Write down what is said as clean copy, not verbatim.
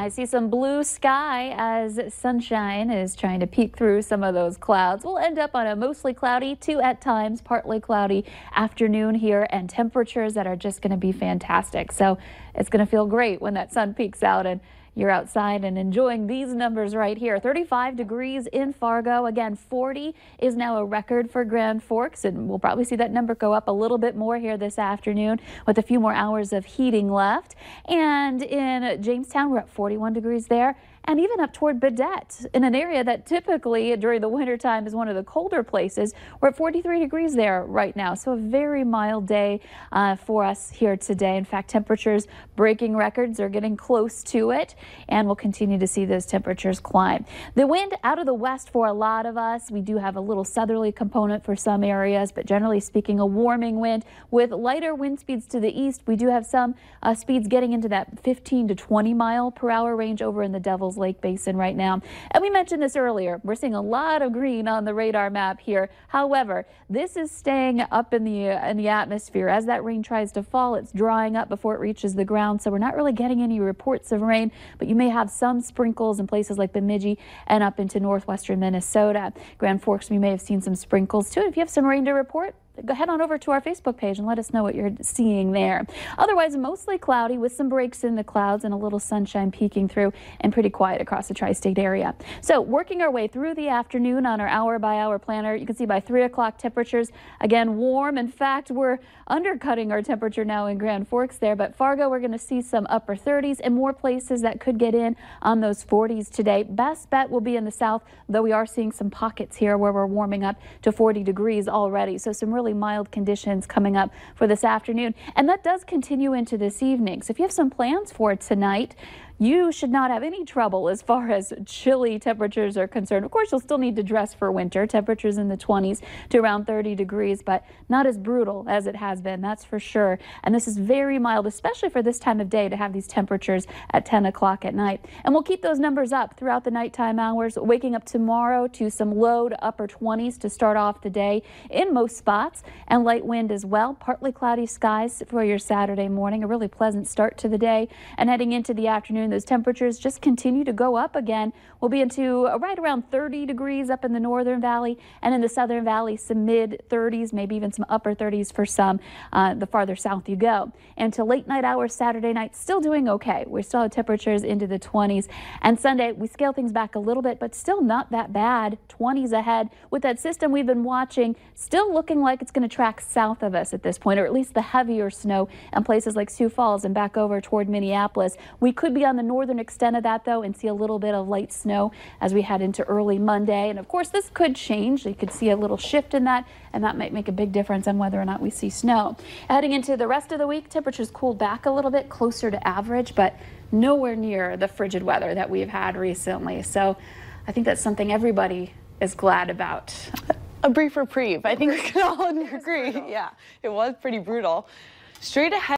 I see some blue sky as sunshine is trying to peek through some of those clouds. We'll end up on a mostly cloudy to at times partly cloudy afternoon here, and temperatures that are just going to be fantastic. So it's going to feel great when that sun peeks out and you're outside and enjoying these numbers right here. 35 degrees in Fargo. Again, 40 is now a record for Grand Forks, and we'll probably see that number go up a little bit more here this afternoon with a few more hours of heating left. And in Jamestown, we're at 41 degrees there, and even up toward Baudette in an area that typically during the winter time is one of the colder places. We're at 43 degrees there right now. So a very mild day for us here today. In fact, temperatures breaking records are getting close to it, and we'll continue to see those temperatures climb. The wind out of the west for a lot of us. We do have a little southerly component for some areas, but generally speaking, a warming wind with lighter wind speeds to the east. We do have some speeds getting into that 15 to 20 mile per hour range over in the Devil's Lake Basin right now. And we mentioned this earlier. We're seeing a lot of green on the radar map here. However, this is staying up in the atmosphere. As that rain tries to fall, it's drying up before it reaches the ground. So we're not really getting any reports of rain, but you may have some sprinkles in places like Bemidji and up into northwestern Minnesota. Grand Forks, we may have seen some sprinkles too. If you have some rain to report, go head on over to our Facebook page and let us know what you're seeing there. Otherwise, mostly cloudy with some breaks in the clouds and a little sunshine peeking through, and pretty quiet across the tri-state area. So working our way through the afternoon on our hour-by-hour planner, you can see by 3 o'clock temperatures again warm. In fact, we're undercutting our temperature now in Grand Forks there, but Fargo, we're going to see some upper 30s and more places that could get in on those 40s today. Best bet will be in the south, though we are seeing some pockets here where we're warming up to 40 degrees already. So some really mild conditions coming up for this afternoon, and that does continue into this evening. So if you have some plans for tonight, you should not have any trouble as far as chilly temperatures are concerned. Of course, you'll still need to dress for winter. Temperatures in the 20s to around 30 degrees, but not as brutal as it has been, that's for sure. And this is very mild, especially for this time of day, to have these temperatures at 10 o'clock at night. And we'll keep those numbers up throughout the nighttime hours, waking up tomorrow to some low to upper 20s to start off the day in most spots, and light wind as well. Partly cloudy skies for your Saturday morning. A really pleasant start to the day, and heading into the afternoon, those temperatures just continue to go up again. We'll be into right around 30 degrees up in the northern valley, and in the southern valley some mid 30s, maybe even some upper 30s for some the farther south you go. And to late night hours Saturday night, still doing okay. We still have temperatures into the 20s, and Sunday we scale things back a little bit, but still not that bad. 20s ahead with that system we've been watching still looking like it's going to track south of us at this point, or at least the heavier snow in places like Sioux Falls and back over toward Minneapolis. We could be on the northern extent of that though and see a little bit of light snow as we head into early Monday. And of course this could change. You could see a little shift in that, and that might make a big difference on whether or not we see snow. Heading into the rest of the week, temperatures cooled back a little bit closer to average, but nowhere near the frigid weather that we've had recently. So I think that's something everybody is glad about. A brief reprieve. I think we can all agree. Yeah, it was pretty brutal. Straight ahead.